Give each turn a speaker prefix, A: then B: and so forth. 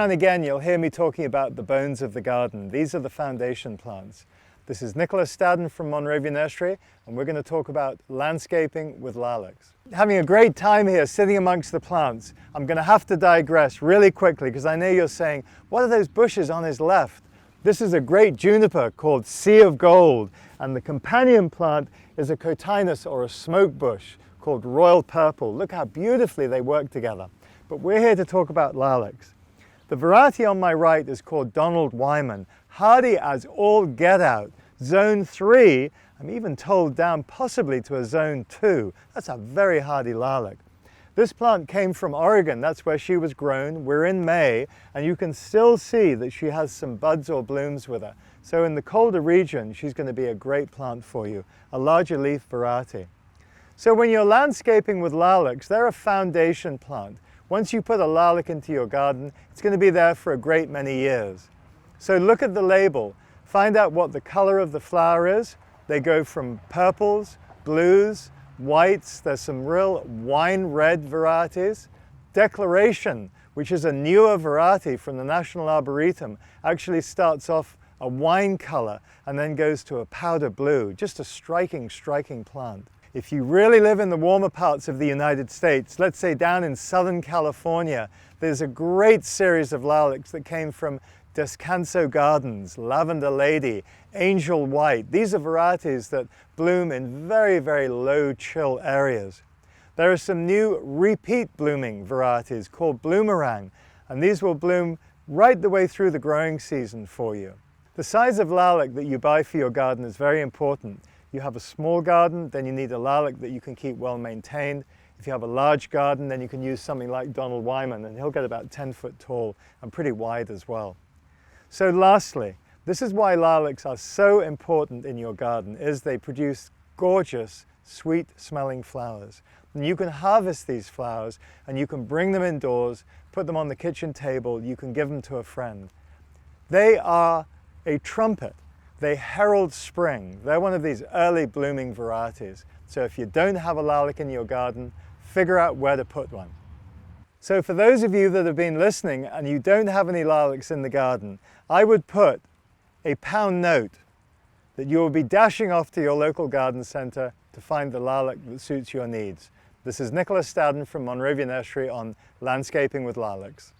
A: now and again you'll hear me talking about the bones of the garden. These are the foundation plants. This is Staddon from Monrovia Nursery, and we're going to talk about landscaping with lilacs. Having a great time here sitting amongst the plants. I'm going to have to digress really quickly because I know you're saying, what are those bushes on his left? This is a great juniper called Sea of Gold, and the companion plant is a cotinus or a smoke bush called Royal Purple. Look how beautifully they work together. But we're here to talk about lilacs. The variety on my right is called Donald Wyman, hardy as all get out. Zone 3, I'm even told down possibly to a zone 2. That's a very hardy lilac. This plant came from Oregon, that's where she was grown. We're in May, and you can still see that she has some buds or blooms with her. So in the colder region, she's going to be a great plant for you, a larger leaf variety. So when you're landscaping with lilacs, they're a foundation plant. Once you put a lilac into your garden, it's going to be there for a great many years. So look at the label, find out what the color of the flower is. They go from purples, blues, whites, there's some real wine red varieties. Declaration, which is a newer variety from the National Arboretum, actually starts off a wine color and then goes to a powder blue. Just a striking plant. If you really live in the warmer parts of the United States, let's say down in Southern California, there's a great series of lilacs that came from Descanso Gardens, Lavender Lady, Angel White. These are varieties that bloom in very, very low chill areas. There are some new repeat blooming varieties called Bloomerang, and these will bloom right the way through the growing season for you. The size of lilac that you buy for your garden is very important. You have a small garden, then you need a lilac that you can keep well maintained. If you have a large garden, then you can use something like Donald Wyman, and he'll get about 10 foot tall and pretty wide as well. So lastly, this is why lilacs are so important in your garden, is they produce gorgeous, sweet smelling flowers. And you can harvest these flowers and you can bring them indoors, put them on the kitchen table, you can give them to a friend. They are a trumpet. They herald spring. They're one of these early blooming varieties. So if you don't have a lilac in your garden, figure out where to put one. So for those of you that have been listening and you don't have any lilacs in the garden, I would put a pound note that you will be dashing off to your local garden center to find the lilac that suits your needs. This is Staddon from Monrovia Nursery on Landscaping with Lilacs.